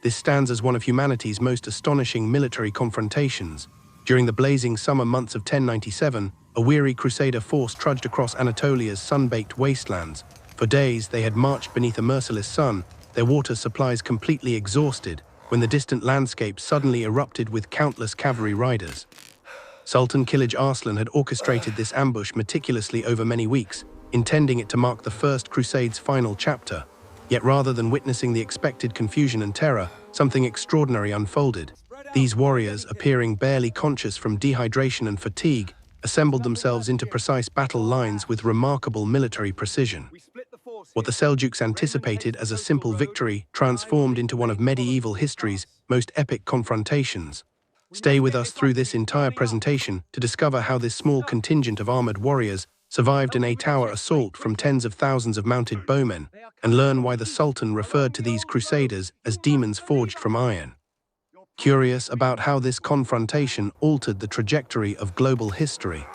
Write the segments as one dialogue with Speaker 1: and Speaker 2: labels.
Speaker 1: This stands as one of humanity's most astonishing military confrontations. During the blazing summer months of 1097, a weary crusader force trudged across Anatolia's sun-baked wastelands. For days, they had marched beneath a merciless sun, their water supplies completely exhausted, when the distant landscape suddenly erupted with countless cavalry riders. Sultan Kilij Arslan had orchestrated this ambush meticulously over many weeks, intending it to mark the First Crusade's final chapter. Yet rather than witnessing the expected confusion and terror, something extraordinary unfolded. These warriors, appearing barely conscious from dehydration and fatigue, assembled themselves into precise battle lines with remarkable military precision. What the Seljuks anticipated as a simple victory transformed into one of medieval history's most epic confrontations. Stay with us through this entire presentation to discover how this small contingent of armored warriors survived an 8-hour assault from tens of thousands of mounted bowmen, and learn why the Sultan referred to these crusaders as demons forged from iron. Curious about how this confrontation altered the trajectory of global history?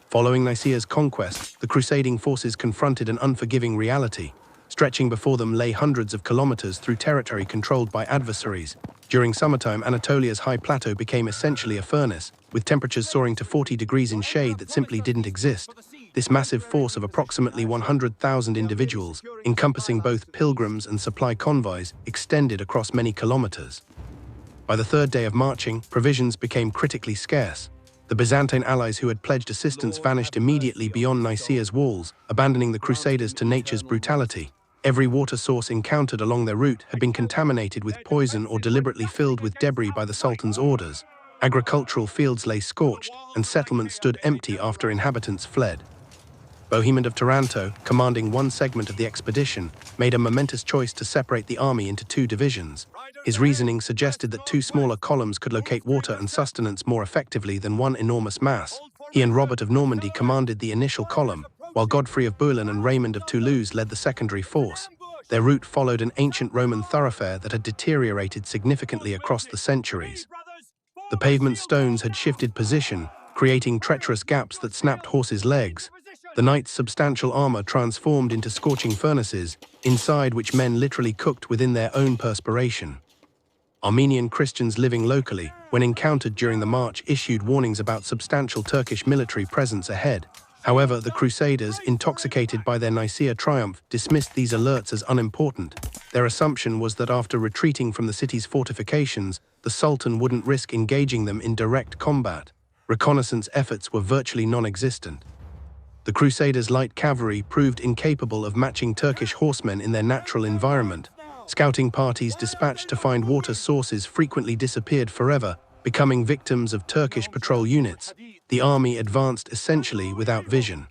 Speaker 1: Following Nicaea's conquest, the crusading forces confronted an unforgiving reality. Stretching before them lay hundreds of kilometers through territory controlled by adversaries. During summertime, Anatolia's high plateau became essentially a furnace, with temperatures soaring to 40 degrees in shade that simply didn't exist. This massive force of approximately 100,000 individuals, encompassing both pilgrims and supply convoys, extended across many kilometers. By the third day of marching, provisions became critically scarce. The Byzantine allies who had pledged assistance vanished immediately beyond Nicaea's walls, abandoning the Crusaders to nature's brutality. Every water source encountered along their route had been contaminated with poison or deliberately filled with debris by the Sultan's orders. Agricultural fields lay scorched, and settlements stood empty after inhabitants fled. Bohemond of Taranto, commanding one segment of the expedition, made a momentous choice to separate the army into two divisions. His reasoning suggested that two smaller columns could locate water and sustenance more effectively than one enormous mass. He and Robert of Normandy commanded the initial column, while Godfrey of Bouillon and Raymond of Toulouse led the secondary force. Their route followed an ancient Roman thoroughfare that had deteriorated significantly across the centuries. The pavement stones had shifted position, creating treacherous gaps that snapped horses' legs. The knights' substantial armor transformed into scorching furnaces, inside which men literally cooked within their own perspiration. Armenian Christians living locally, when encountered during the march, issued warnings about substantial Turkish military presence ahead. However, the Crusaders, intoxicated by their Nicaea triumph, dismissed these alerts as unimportant. Their assumption was that after retreating from the city's fortifications, the Sultan wouldn't risk engaging them in direct combat. Reconnaissance efforts were virtually non-existent. The Crusaders' light cavalry proved incapable of matching Turkish horsemen in their natural environment. Scouting parties dispatched to find water sources frequently disappeared forever, becoming victims of Turkish patrol units. The army advanced essentially without vision.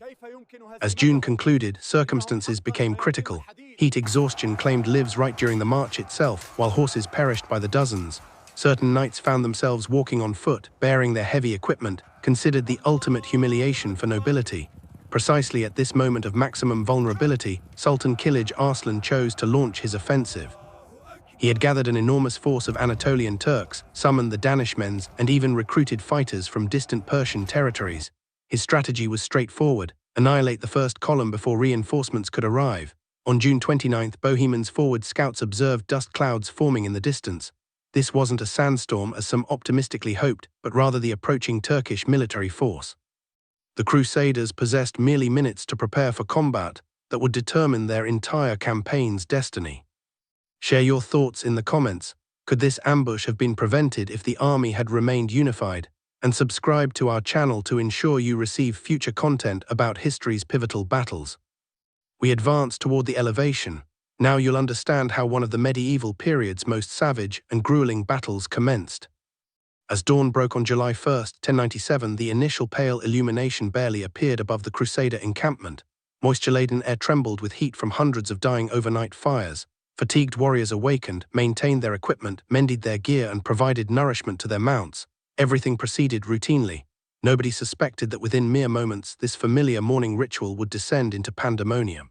Speaker 1: As June concluded, circumstances became critical. Heat exhaustion claimed lives right during the march itself, while horses perished by the dozens. Certain knights found themselves walking on foot, bearing their heavy equipment, considered the ultimate humiliation for nobility. Precisely at this moment of maximum vulnerability, Sultan Kilij Arslan chose to launch his offensive. He had gathered an enormous force of Anatolian Turks, summoned the Danishmends, and even recruited fighters from distant Persian territories. His strategy was straightforward: annihilate the first column before reinforcements could arrive. On June 29th, Bohemond's forward scouts observed dust clouds forming in the distance. This wasn't a sandstorm as some optimistically hoped, but rather the approaching Turkish military force. The Crusaders possessed merely minutes to prepare for combat that would determine their entire campaign's destiny. Share your thoughts in the comments. Could this ambush have been prevented if the army had remained unified? And subscribe to our channel to ensure you receive future content about history's pivotal battles. We advance toward the elevation. Now you'll understand how one of the medieval period's most savage and grueling battles commenced. As dawn broke on July 1st, 1097, the initial pale illumination barely appeared above the Crusader encampment. Moisture-laden air trembled with heat from hundreds of dying overnight fires. Fatigued warriors awakened, maintained their equipment, mended their gear, and provided nourishment to their mounts. Everything proceeded routinely. Nobody suspected that within mere moments, this familiar morning ritual would descend into pandemonium.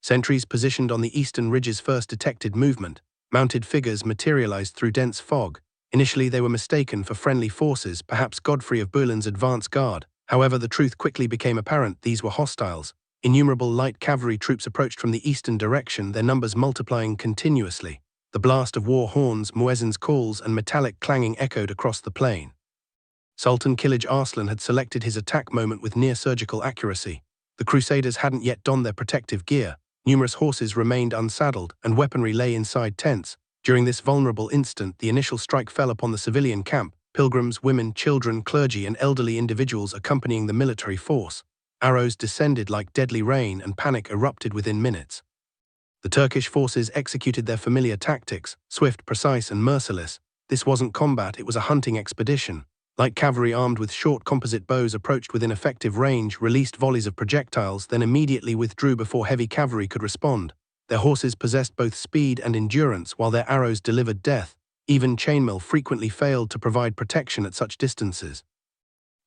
Speaker 1: Sentries positioned on the eastern ridges first detected movement. Mounted figures materialized through dense fog. Initially, they were mistaken for friendly forces, perhaps Godfrey of Bouillon's advance guard. However, the truth quickly became apparent: these were hostiles. Innumerable light cavalry troops approached from the eastern direction, their numbers multiplying continuously. The blast of war horns, muezzin's calls, and metallic clanging echoed across the plain. Sultan Kilij Arslan had selected his attack moment with near-surgical accuracy. The Crusaders hadn't yet donned their protective gear. Numerous horses remained unsaddled, and weaponry lay inside tents. During this vulnerable instant, the initial strike fell upon the civilian camp, pilgrims, women, children, clergy, and elderly individuals accompanying the military force. Arrows descended like deadly rain, and panic erupted within minutes. The Turkish forces executed their familiar tactics, swift, precise, and merciless. This wasn't combat, it was a hunting expedition. Light cavalry armed with short composite bows approached within effective range, released volleys of projectiles, then immediately withdrew before heavy cavalry could respond. Their horses possessed both speed and endurance, while their arrows delivered death. Even chainmail frequently failed to provide protection at such distances.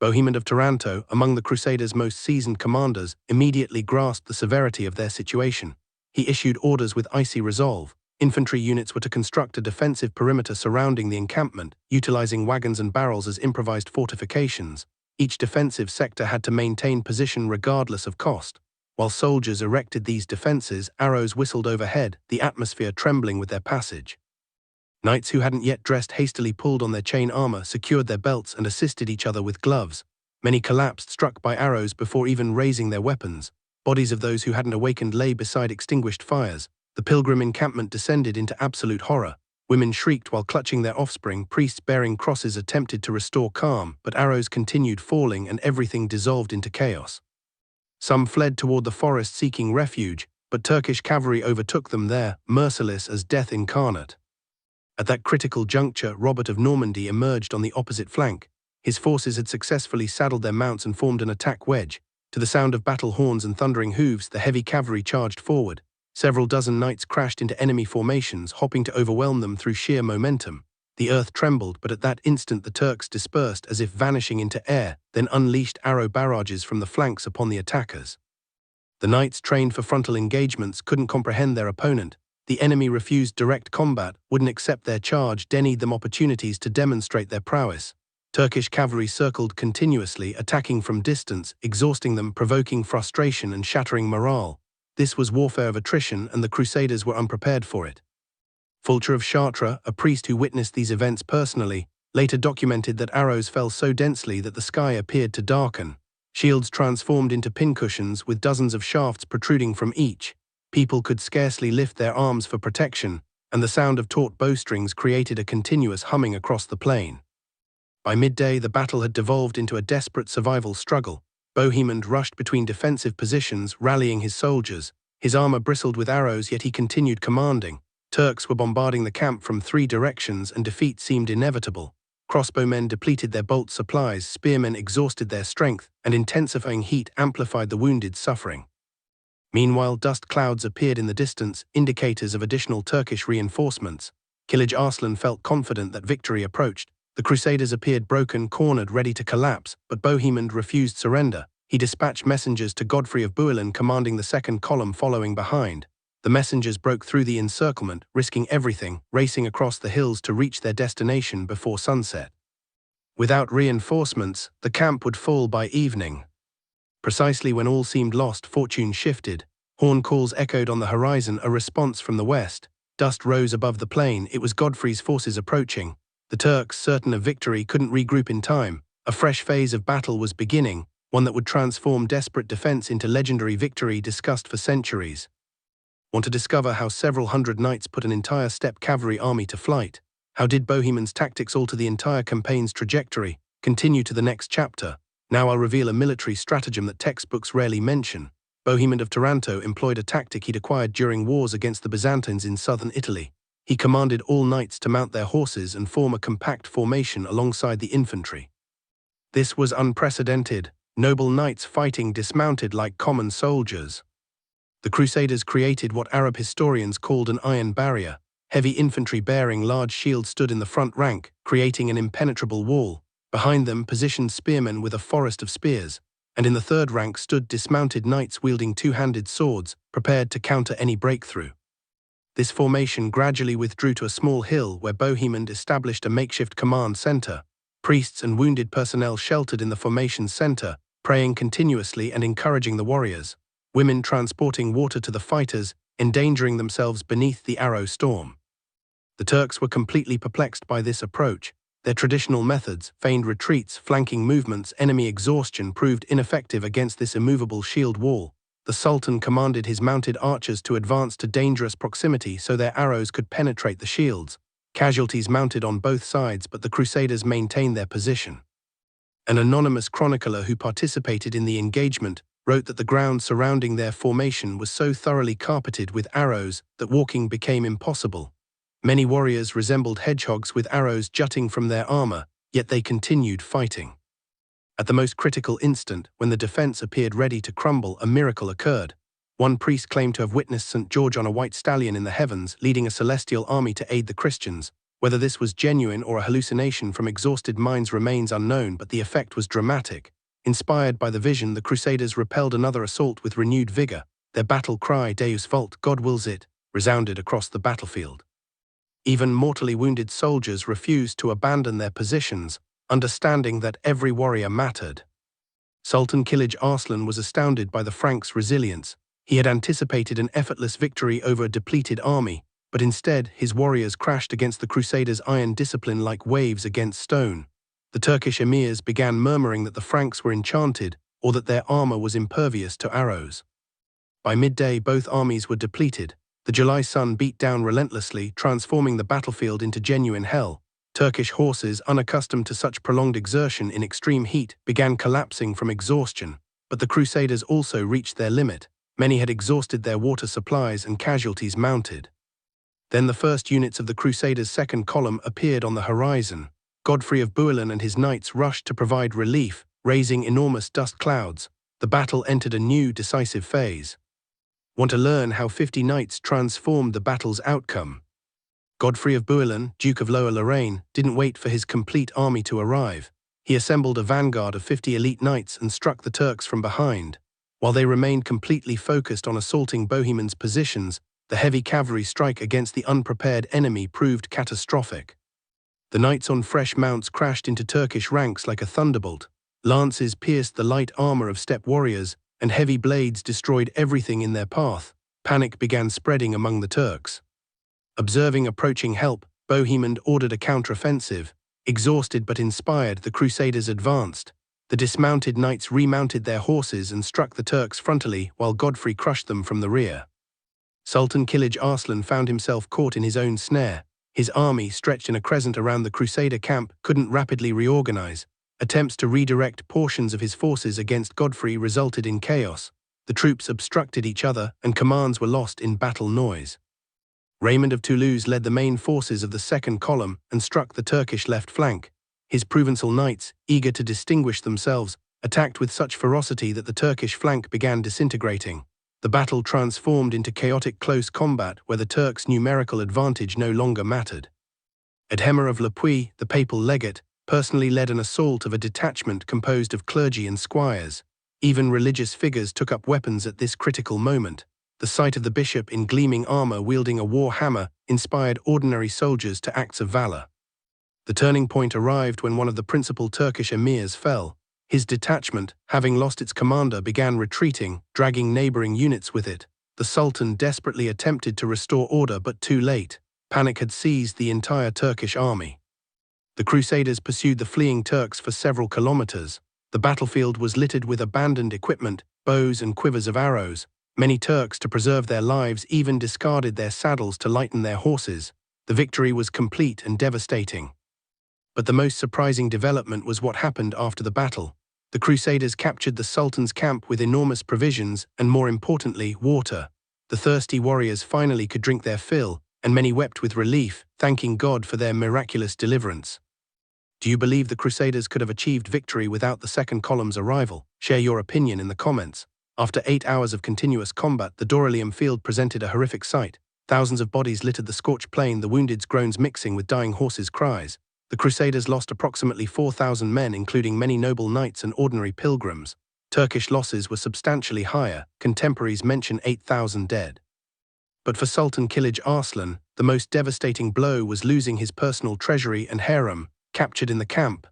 Speaker 1: Bohemond of Taranto, among the Crusaders' most seasoned commanders, immediately grasped the severity of their situation. He issued orders with icy resolve. Infantry units were to construct a defensive perimeter surrounding the encampment, utilizing wagons and barrels as improvised fortifications. Each defensive sector had to maintain position regardless of cost. While soldiers erected these defenses, arrows whistled overhead, the atmosphere trembling with their passage. Knights who hadn't yet dressed hastily pulled on their chain armor, secured their belts, and assisted each other with gloves. Many collapsed, struck by arrows before even raising their weapons. Bodies of those who hadn't awakened lay beside extinguished fires. The pilgrim encampment descended into absolute horror. Women shrieked while clutching their offspring. Priests bearing crosses attempted to restore calm, but arrows continued falling and everything dissolved into chaos. Some fled toward the forest seeking refuge, but Turkish cavalry overtook them there, merciless as death incarnate. At that critical juncture, Robert of Normandy emerged on the opposite flank. His forces had successfully saddled their mounts and formed an attack wedge. To the sound of battle horns and thundering hooves, the heavy cavalry charged forward. Several dozen knights crashed into enemy formations, hopping to overwhelm them through sheer momentum. The earth trembled, but at that instant the Turks dispersed as if vanishing into air, then unleashed arrow barrages from the flanks upon the attackers. The knights trained for frontal engagements couldn't comprehend their opponent. The enemy refused direct combat, wouldn't accept their charge, denied them opportunities to demonstrate their prowess. Turkish cavalry circled continuously, attacking from distance, exhausting them, provoking frustration and shattering morale. This was warfare of attrition, and the Crusaders were unprepared for it. Fulcher of Chartres, a priest who witnessed these events personally, later documented that arrows fell so densely that the sky appeared to darken. Shields transformed into pincushions with dozens of shafts protruding from each. People could scarcely lift their arms for protection, and the sound of taut bowstrings created a continuous humming across the plain. By midday, the battle had devolved into a desperate survival struggle. Bohemond rushed between defensive positions, rallying his soldiers. His armor bristled with arrows, yet he continued commanding. Turks were bombarding the camp from 3 directions, and defeat seemed inevitable. Crossbowmen depleted their bolt supplies, spearmen exhausted their strength, and intensifying heat amplified the wounded's suffering. Meanwhile, dust clouds appeared in the distance, indicators of additional Turkish reinforcements. Kilij Arslan felt confident that victory approached. The Crusaders appeared broken, cornered, ready to collapse, but Bohemond refused surrender. He dispatched messengers to Godfrey of Bouillon, commanding the second column following behind. The messengers broke through the encirclement, risking everything, racing across the hills to reach their destination before sunset. Without reinforcements, the camp would fall by evening. Precisely when all seemed lost, fortune shifted. Horn calls echoed on the horizon, a response from the west. Dust rose above the plain. It was Godfrey's forces approaching. The Turks, certain of victory, couldn't regroup in time. A fresh phase of battle was beginning, one that would transform desperate defense into legendary victory discussed for centuries. Want to discover how several hundred knights put an entire steppe cavalry army to flight? How did Bohemond's tactics alter the entire campaign's trajectory? Continue to the next chapter. Now I'll reveal a military stratagem that textbooks rarely mention. Bohemond of Taranto employed a tactic he'd acquired during wars against the Byzantines in southern Italy. He commanded all knights to mount their horses and form a compact formation alongside the infantry. This was unprecedented, noble knights fighting dismounted like common soldiers. The Crusaders created what Arab historians called an iron barrier. Heavy infantry bearing large shields stood in the front rank, creating an impenetrable wall. Behind them positioned spearmen with a forest of spears, and in the third rank stood dismounted knights wielding 2-handed swords, prepared to counter any breakthrough. This formation gradually withdrew to a small hill where Bohemond established a makeshift command center. Priests and wounded personnel sheltered in the formation's center, praying continuously and encouraging the warriors. Women transporting water to the fighters, endangering themselves beneath the arrow storm. The Turks were completely perplexed by this approach. Their traditional methods, feigned retreats, flanking movements, enemy exhaustion, proved ineffective against this immovable shield wall. The Sultan commanded his mounted archers to advance to dangerous proximity so their arrows could penetrate the shields. Casualties mounted on both sides, but the Crusaders maintained their position. An anonymous chronicler who participated in the engagement wrote that the ground surrounding their formation was so thoroughly carpeted with arrows that walking became impossible. Many warriors resembled hedgehogs with arrows jutting from their armor, yet they continued fighting. At the most critical instant, when the defense appeared ready to crumble, a miracle occurred. One priest claimed to have witnessed St. George on a white stallion in the heavens, leading a celestial army to aid the Christians. Whether this was genuine or a hallucination from exhausted minds remains unknown, but the effect was dramatic. Inspired by the vision, the Crusaders repelled another assault with renewed vigor. Their battle cry, Deus vult, God wills it, resounded across the battlefield. Even mortally wounded soldiers refused to abandon their positions, understanding that every warrior mattered. Sultan Kilij Arslan was astounded by the Franks' resilience. He had anticipated an effortless victory over a depleted army, but instead his warriors crashed against the Crusaders' iron discipline like waves against stone. The Turkish emirs began murmuring that the Franks were enchanted or that their armor was impervious to arrows. By midday, both armies were depleted. The July sun beat down relentlessly, transforming the battlefield into genuine hell. Turkish horses, unaccustomed to such prolonged exertion in extreme heat, began collapsing from exhaustion. But the Crusaders also reached their limit. Many had exhausted their water supplies and casualties mounted. Then the first units of the Crusaders' second column appeared on the horizon. Godfrey of Bouillon and his knights rushed to provide relief, raising enormous dust clouds. The battle entered a new, decisive phase. Want to learn how 50 knights transformed the battle's outcome? Godfrey of Bouillon, Duke of Lower Lorraine, didn't wait for his complete army to arrive. He assembled a vanguard of 50 elite knights and struck the Turks from behind. While they remained completely focused on assaulting Bohemond's positions, the heavy cavalry strike against the unprepared enemy proved catastrophic. The knights on fresh mounts crashed into Turkish ranks like a thunderbolt. Lances pierced the light armor of steppe warriors, and heavy blades destroyed everything in their path. Panic began spreading among the Turks. Observing approaching help, Bohemond ordered a counteroffensive. Exhausted but inspired, the Crusaders advanced. The dismounted knights remounted their horses and struck the Turks frontally, while Godfrey crushed them from the rear. Sultan Kilij Arslan found himself caught in his own snare. His army, stretched in a crescent around the Crusader camp, couldn't rapidly reorganize. Attempts to redirect portions of his forces against Godfrey resulted in chaos. The troops obstructed each other, and commands were lost in battle noise. Raymond of Toulouse led the main forces of the second column and struck the Turkish left flank. His Provençal knights, eager to distinguish themselves, attacked with such ferocity that the Turkish flank began disintegrating. The battle transformed into chaotic close combat where the Turks' numerical advantage no longer mattered. Edhemer of Le Puy, the papal legate, personally led an assault of a detachment composed of clergy and squires. Even religious figures took up weapons at this critical moment. The sight of the bishop in gleaming armor wielding a war hammer inspired ordinary soldiers to acts of valor. The turning point arrived when one of the principal Turkish emirs fell. His detachment, having lost its commander, began retreating, dragging neighboring units with it. The Sultan desperately attempted to restore order, but too late. Panic had seized the entire Turkish army. The Crusaders pursued the fleeing Turks for several kilometers. The battlefield was littered with abandoned equipment, bows and quivers of arrows. Many Turks, to preserve their lives, even discarded their saddles to lighten their horses. The victory was complete and devastating. But the most surprising development was what happened after the battle. The Crusaders captured the Sultan's camp with enormous provisions and, more importantly, water. The thirsty warriors finally could drink their fill, and many wept with relief, thanking God for their miraculous deliverance. Do you believe the Crusaders could have achieved victory without the second column's arrival? Share your opinion in the comments. After 8 hours of continuous combat, the Doryleum field presented a horrific sight. Thousands of bodies littered the scorched plain, the wounded's groans mixing with dying horses' cries. The Crusaders lost approximately 4,000 men, including many noble knights and ordinary pilgrims. Turkish losses were substantially higher. Contemporaries mention 8,000 dead. But for Sultan Kilij Arslan, the most devastating blow was losing his personal treasury and harem, captured in the camp.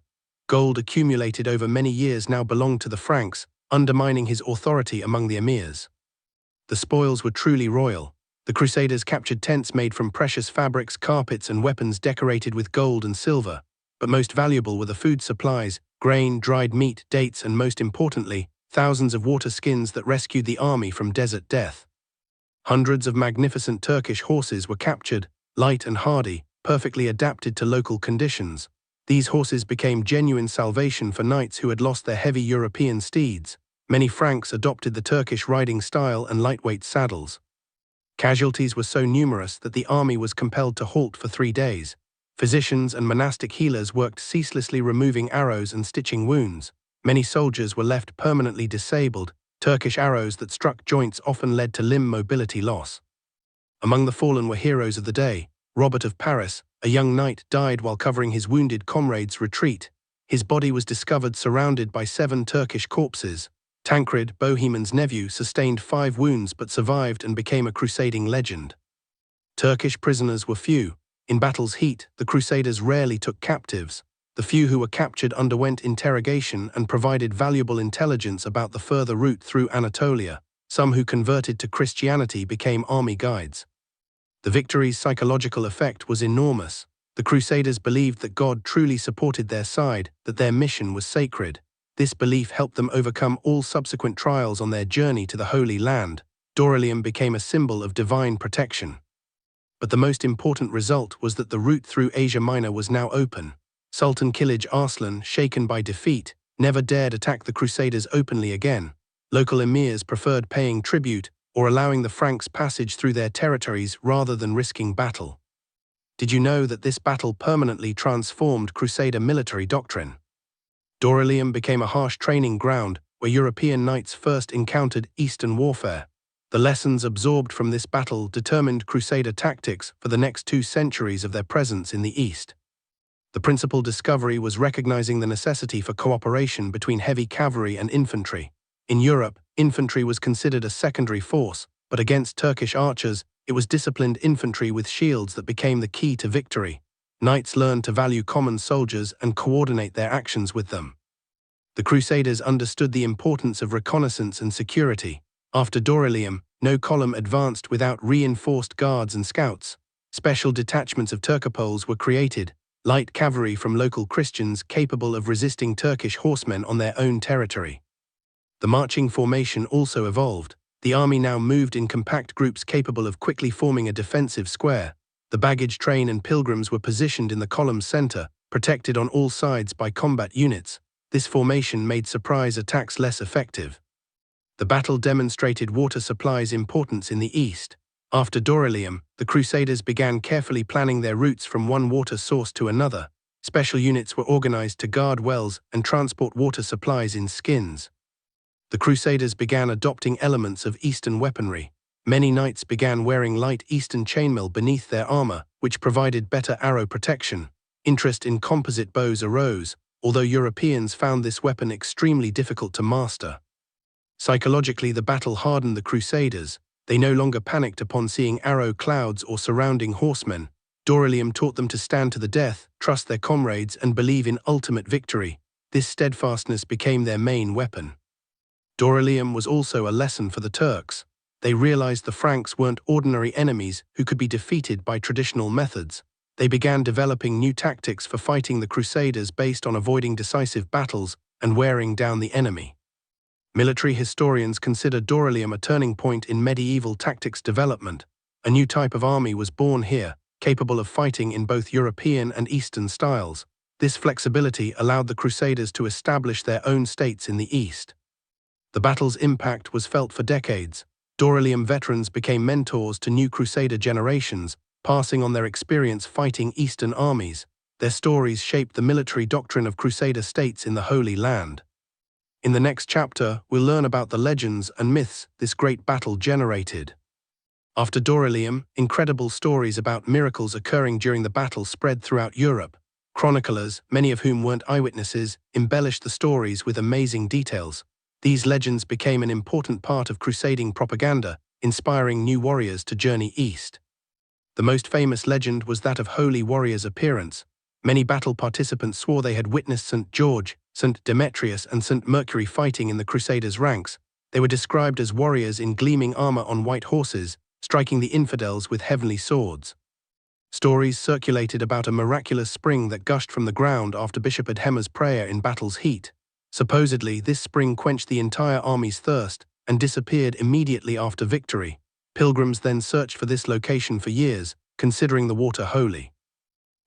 Speaker 1: Gold accumulated over many years now belonged to the Franks, undermining his authority among the emirs. The spoils were truly royal. The Crusaders captured tents made from precious fabrics, carpets, and weapons decorated with gold and silver. But most valuable were the food supplies, grain, dried meat, dates, and most importantly, thousands of water skins that rescued the army from desert death. Hundreds of magnificent Turkish horses were captured, light and hardy, perfectly adapted to local conditions. These horses became genuine salvation for knights who had lost their heavy European steeds. Many Franks adopted the Turkish riding style and lightweight saddles. Casualties were so numerous that the army was compelled to halt for 3 days. Physicians and monastic healers worked ceaselessly removing arrows and stitching wounds. Many soldiers were left permanently disabled. Turkish arrows that struck joints often led to limb mobility loss. Among the fallen were heroes of the day. Robert of Paris, a young knight, died while covering his wounded comrades' retreat. His body was discovered surrounded by 7 Turkish corpses. Tancred, Bohemon's nephew, sustained 5 wounds but survived and became a crusading legend. Turkish prisoners were few. In battle's heat, the Crusaders rarely took captives. The few who were captured underwent interrogation and provided valuable intelligence about the further route through Anatolia. Some who converted to Christianity became army guides. The victory's psychological effect was enormous. The Crusaders believed that God truly supported their side, that their mission was sacred. This belief helped them overcome all subsequent trials on their journey to the Holy Land. Dorylaeum became a symbol of divine protection. But the most important result was that the route through Asia Minor was now open. Sultan Kilij Arslan, shaken by defeat, never dared attack the Crusaders openly again. Local emirs preferred paying tribute or allowing the Franks passage through their territories rather than risking battle. Did you know that this battle permanently transformed Crusader military doctrine? Dorylaeum became a harsh training ground where European knights first encountered Eastern warfare. The lessons absorbed from this battle determined Crusader tactics for the next 2 centuries of their presence in the East. The principal discovery was recognizing the necessity for cooperation between heavy cavalry and infantry. In Europe, infantry was considered a secondary force, but against Turkish archers, it was disciplined infantry with shields that became the key to victory. Knights learned to value common soldiers and coordinate their actions with them. The Crusaders understood the importance of reconnaissance and security. After Dorylaeum, no column advanced without reinforced guards and scouts. Special detachments of Turcopoles were created, light cavalry from local Christians capable of resisting Turkish horsemen on their own territory. The marching formation also evolved. The army now moved in compact groups capable of quickly forming a defensive square. The baggage train and pilgrims were positioned in the column's center, protected on all sides by combat units. This formation made surprise attacks less effective. The battle demonstrated water supplies' importance in the east. After Dorylaeum, the Crusaders began carefully planning their routes from one water source to another. Special units were organized to guard wells and transport water supplies in skins. The Crusaders began adopting elements of Eastern weaponry. Many knights began wearing light Eastern chainmail beneath their armor, which provided better arrow protection. Interest in composite bows arose, although Europeans found this weapon extremely difficult to master. Psychologically, the battle hardened the Crusaders. They no longer panicked upon seeing arrow clouds or surrounding horsemen. Dorylaeum taught them to stand to the death, trust their comrades, and believe in ultimate victory. This steadfastness became their main weapon. Dorylaeum was also a lesson for the Turks. They realized the Franks weren't ordinary enemies who could be defeated by traditional methods. They began developing new tactics for fighting the Crusaders based on avoiding decisive battles and wearing down the enemy. Military historians consider Dorylaeum a turning point in medieval tactics development. A new type of army was born here, capable of fighting in both European and Eastern styles. This flexibility allowed the Crusaders to establish their own states in the East. The battle's impact was felt for decades. Dorylaeum veterans became mentors to new Crusader generations, passing on their experience fighting Eastern armies. Their stories shaped the military doctrine of Crusader states in the Holy Land. In the next chapter, we'll learn about the legends and myths this great battle generated. After Dorylaeum, incredible stories about miracles occurring during the battle spread throughout Europe. Chroniclers, many of whom weren't eyewitnesses, embellished the stories with amazing details. These legends became an important part of crusading propaganda, inspiring new warriors to journey east. The most famous legend was that of holy warriors' appearance. Many battle participants swore they had witnessed St. George, St. Demetrius, and St. Mercury fighting in the Crusaders' ranks. They were described as warriors in gleaming armor on white horses, striking the infidels with heavenly swords. Stories circulated about a miraculous spring that gushed from the ground after Bishop Edhema's prayer in battle's heat. Supposedly, this spring quenched the entire army's thirst and disappeared immediately after victory. Pilgrims then searched for this location for years, considering the water holy.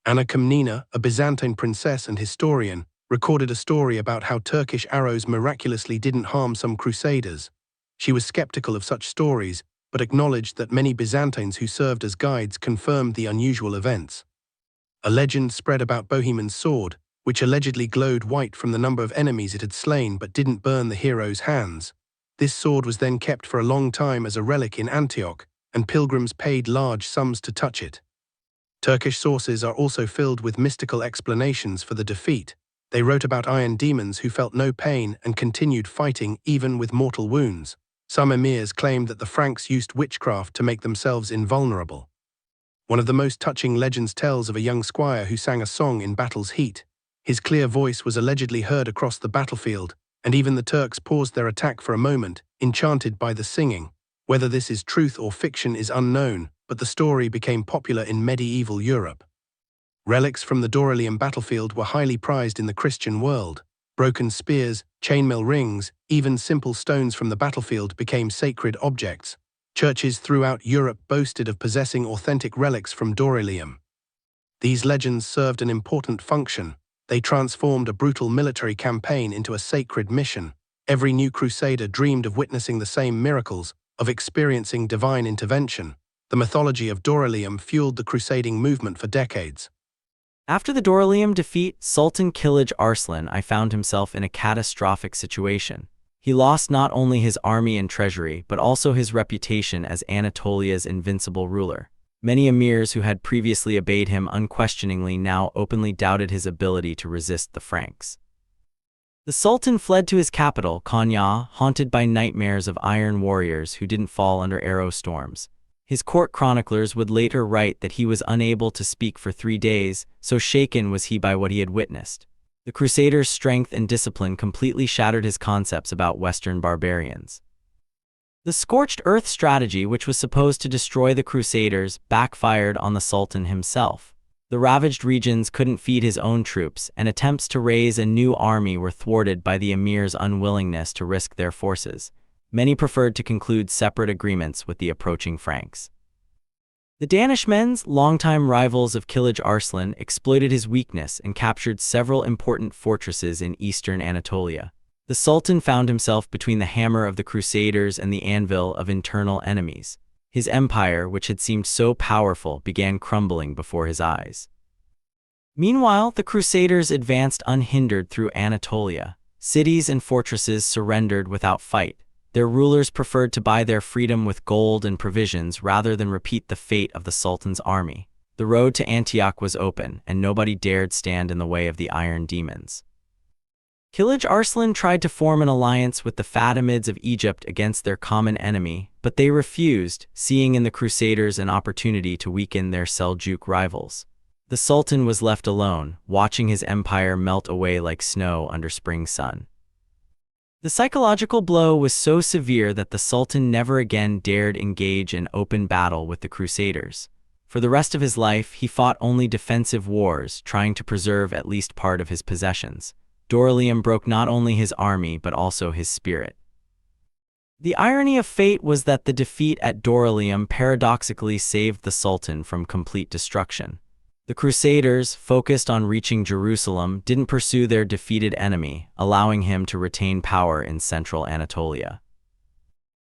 Speaker 1: Anna Komnena, a Byzantine princess and historian, recorded a story about how Turkish arrows miraculously didn't harm some crusaders. She was skeptical of such stories, but acknowledged that many Byzantines who served as guides confirmed the unusual events. A legend spread about Bohemond's sword, which allegedly glowed white from the number of enemies it had slain but didn't burn the hero's hands. This sword was then kept for a long time as a relic in Antioch, and pilgrims paid large sums to touch it. Turkish sources are also filled with mystical explanations for the defeat. They wrote about iron demons who felt no pain and continued fighting even with mortal wounds. Some emirs claimed that the Franks used witchcraft to make themselves invulnerable. One of the most touching legends tells of a young squire who sang a song in battle's heat. His clear voice was allegedly heard across the battlefield, and even the Turks paused their attack for a moment, enchanted by the singing. Whether this is truth or fiction is unknown, but the story became popular in medieval Europe. Relics from the Dorylaeum battlefield were highly prized in the Christian world. Broken spears, chainmail rings, even simple stones from the battlefield became sacred objects. Churches throughout Europe boasted of possessing authentic relics from Dorylaeum. These legends served an important function. They transformed a brutal military campaign into a sacred mission. Every new crusader dreamed of witnessing the same miracles, of experiencing divine intervention. The mythology of Dorylaeum fueled the crusading movement for decades.
Speaker 2: After the Dorylaeum defeat, Sultan Kilij Arslan I found himself in a catastrophic situation. He lost not only his army and treasury, but also his reputation as Anatolia's invincible ruler. Many emirs who had previously obeyed him unquestioningly now openly doubted his ability to resist the Franks. The Sultan fled to his capital, Konya, haunted by nightmares of iron warriors who didn't fall under arrow storms. His court chroniclers would later write that he was unable to speak for 3 days, so shaken was he by what he had witnessed. The Crusaders' strength and discipline completely shattered his concepts about Western barbarians. The scorched earth strategy, which was supposed to destroy the Crusaders, backfired on the Sultan himself. The ravaged regions couldn't feed his own troops, and attempts to raise a new army were thwarted by the emir's unwillingness to risk their forces. Many preferred to conclude separate agreements with the approaching Franks. The Danishmends, longtime rivals of Kilij Arslan, exploited his weakness and captured several important fortresses in eastern Anatolia. The Sultan found himself between the hammer of the Crusaders and the anvil of internal enemies. His empire, which had seemed so powerful, began crumbling before his eyes. Meanwhile, the Crusaders advanced unhindered through Anatolia. Cities and fortresses surrendered without fight. Their rulers preferred to buy their freedom with gold and provisions rather than repeat the fate of the Sultan's army. The road to Antioch was open, and nobody dared stand in the way of the iron demons. Kilij Arslan tried to form an alliance with the Fatimids of Egypt against their common enemy, but they refused, seeing in the Crusaders an opportunity to weaken their Seljuk rivals. The Sultan was left alone, watching his empire melt away like snow under spring sun. The psychological blow was so severe that the Sultan never again dared engage in open battle with the Crusaders. For the rest of his life, he fought only defensive wars, trying to preserve at least part of his possessions. Dorylaeum broke not only his army but also his spirit. The irony of fate was that the defeat at Dorylaeum paradoxically saved the Sultan from complete destruction. The Crusaders, focused on reaching Jerusalem, didn't pursue their defeated enemy, allowing him to retain power in central Anatolia.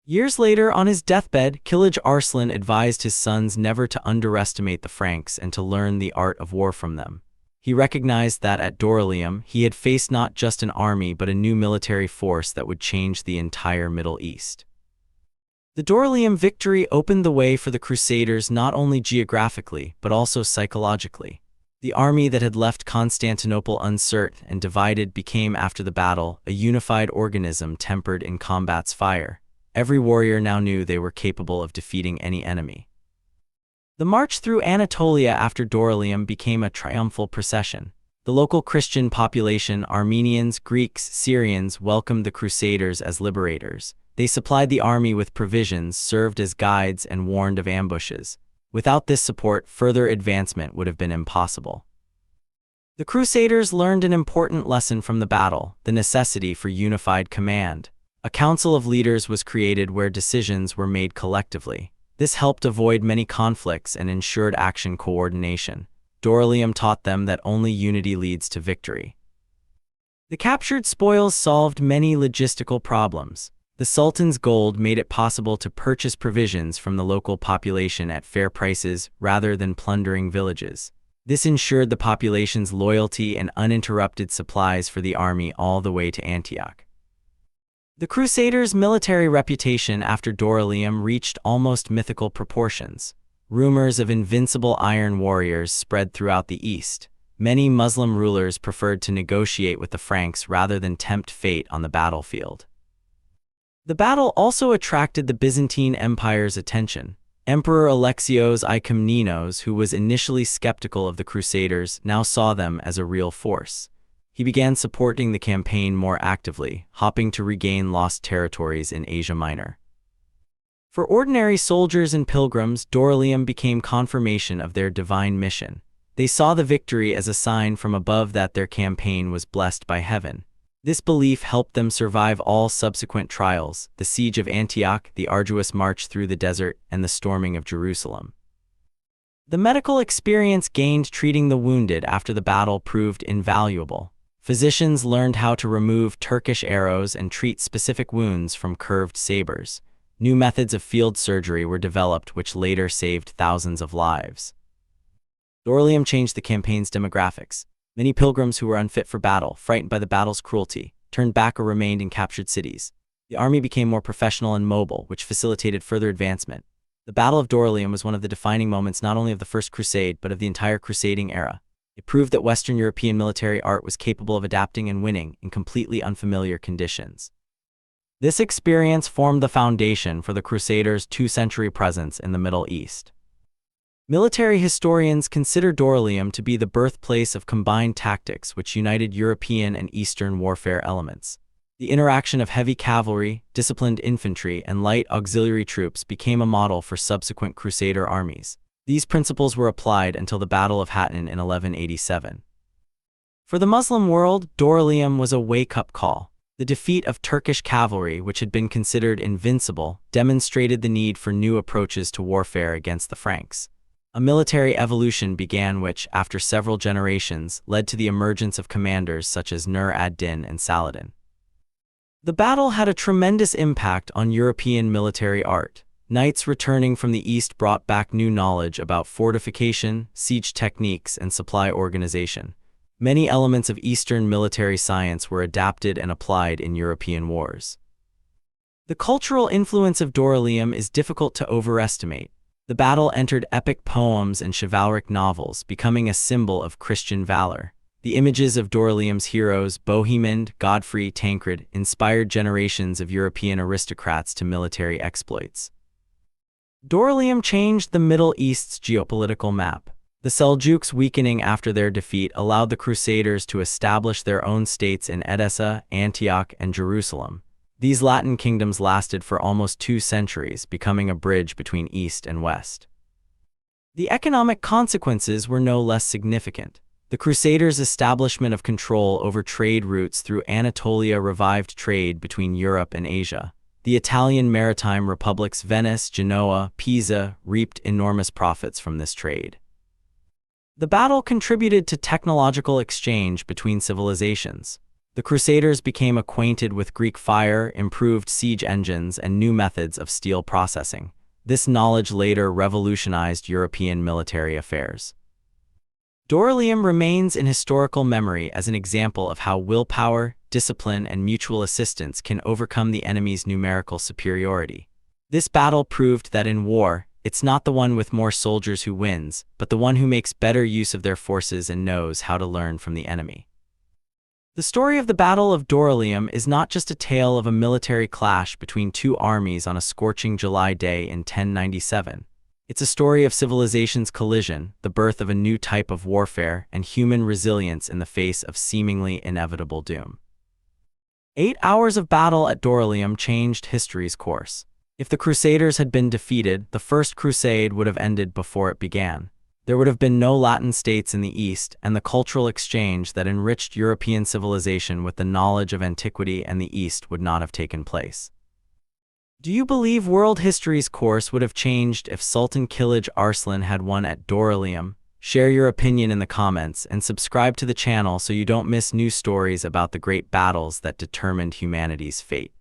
Speaker 2: Years later, on his deathbed, Kilij Arslan advised his sons never to underestimate the Franks and to learn the art of war from them. He recognized that at Dorylaeum, he had faced not just an army but a new military force that would change the entire Middle East. The Dorylaeum victory opened the way for the Crusaders not only geographically, but also psychologically. The army that had left Constantinople uncertain and divided became, after the battle, a unified organism tempered in combat's fire. Every warrior now knew they were capable of defeating any enemy. The march through Anatolia after Dorylaeum became a triumphal procession. The local Christian population, Armenians, Greeks, Syrians, welcomed the Crusaders as liberators. They supplied the army with provisions, served as guides, and warned of ambushes. Without this support, further advancement would have been impossible. The Crusaders learned an important lesson from the battle: the necessity for unified command. A council of leaders was created where decisions were made collectively. This helped avoid many conflicts and ensured action coordination. Dorylium taught them that only unity leads to victory. The captured spoils solved many logistical problems. The Sultan's gold made it possible to purchase provisions from the local population at fair prices rather than plundering villages. This ensured the population's loyalty and uninterrupted supplies for the army all the way to Antioch. The Crusaders' military reputation after Dorylium reached almost mythical proportions. Rumors of invincible iron warriors spread throughout the East. Many Muslim rulers preferred to negotiate with the Franks rather than tempt fate on the battlefield. The battle also attracted the Byzantine Empire's attention. Emperor Alexios I Komnenos, who was initially skeptical of the Crusaders, now saw them as a real force. He began supporting the campaign more actively, hoping to regain lost territories in Asia Minor. For ordinary soldiers and pilgrims, Dorylium became confirmation of their divine mission. They saw the victory as a sign from above that their campaign was blessed by heaven. This belief helped them survive all subsequent trials: the siege of Antioch, the arduous march through the desert, and the storming of Jerusalem. The medical experience gained treating the wounded after the battle proved invaluable. Physicians learned how to remove Turkish arrows and treat specific wounds from curved sabers. New methods of field surgery were developed, which later saved thousands of lives. Dorylium changed the campaign's demographics. Many pilgrims who were unfit for battle, frightened by the battle's cruelty, turned back or remained in captured cities. The army became more professional and mobile, which facilitated further advancement. The Battle of Dorylium was one of the defining moments not only of the First Crusade but of the entire crusading era. It proved that Western European military art was capable of adapting and winning in completely unfamiliar conditions. This experience formed the foundation for the Crusaders' two-century presence in the Middle East. Military historians consider Dorylium to be the birthplace of combined tactics which united European and Eastern warfare elements. The interaction of heavy cavalry, disciplined infantry, and light auxiliary troops became a model for subsequent Crusader armies. These principles were applied until the Battle of Hattin in 1187. For the Muslim world, Dorylium was a wake-up call. The defeat of Turkish cavalry, which had been considered invincible, demonstrated the need for new approaches to warfare against the Franks. A military evolution began which, after several generations, led to the emergence of commanders such as Nur ad-Din and Saladin. The battle had a tremendous impact on European military art. Knights returning from the East brought back new knowledge about fortification, siege techniques, and supply organization. Many elements of Eastern military science were adapted and applied in European wars. The cultural influence of Dorylium is difficult to overestimate. The battle entered epic poems and chivalric novels, becoming a symbol of Christian valor. The images of Dorylium's heroes, Bohemond, Godfrey, Tancred, inspired generations of European aristocrats to military exploits. Dorylium changed the Middle East's geopolitical map. The Seljuks' weakening after their defeat allowed the Crusaders to establish their own states in Edessa, Antioch, and Jerusalem. These Latin kingdoms lasted for almost 2 centuries, becoming a bridge between East and West. The economic consequences were no less significant. The Crusaders' establishment of control over trade routes through Anatolia revived trade between Europe and Asia. The Italian maritime republics Venice, Genoa, Pisa reaped enormous profits from this trade. The battle contributed to technological exchange between civilizations. The Crusaders became acquainted with Greek fire, improved siege engines, and new methods of steel processing. This knowledge later revolutionized European military affairs. Dorylium remains in historical memory as an example of how willpower, discipline, and mutual assistance can overcome the enemy's numerical superiority. This battle proved that in war, it's not the one with more soldiers who wins, but the one who makes better use of their forces and knows how to learn from the enemy. The story of the Battle of Dorylium is not just a tale of a military clash between two armies on a scorching July day in 1097. It's a story of civilization's collision, the birth of a new type of warfare, and human resilience in the face of seemingly inevitable doom. 8 hours of battle at Dorylaeum changed history's course. If the Crusaders had been defeated, the First Crusade would have ended before it began. There would have been no Latin states in the East, and the cultural exchange that enriched European civilization with the knowledge of antiquity and the East would not have taken place. Do you believe world history's course would have changed if Sultan Kilij Arslan had won at Dorylaeum? Share your opinion in the comments and subscribe to the channel so you don't miss new stories about the great battles that determined humanity's fate.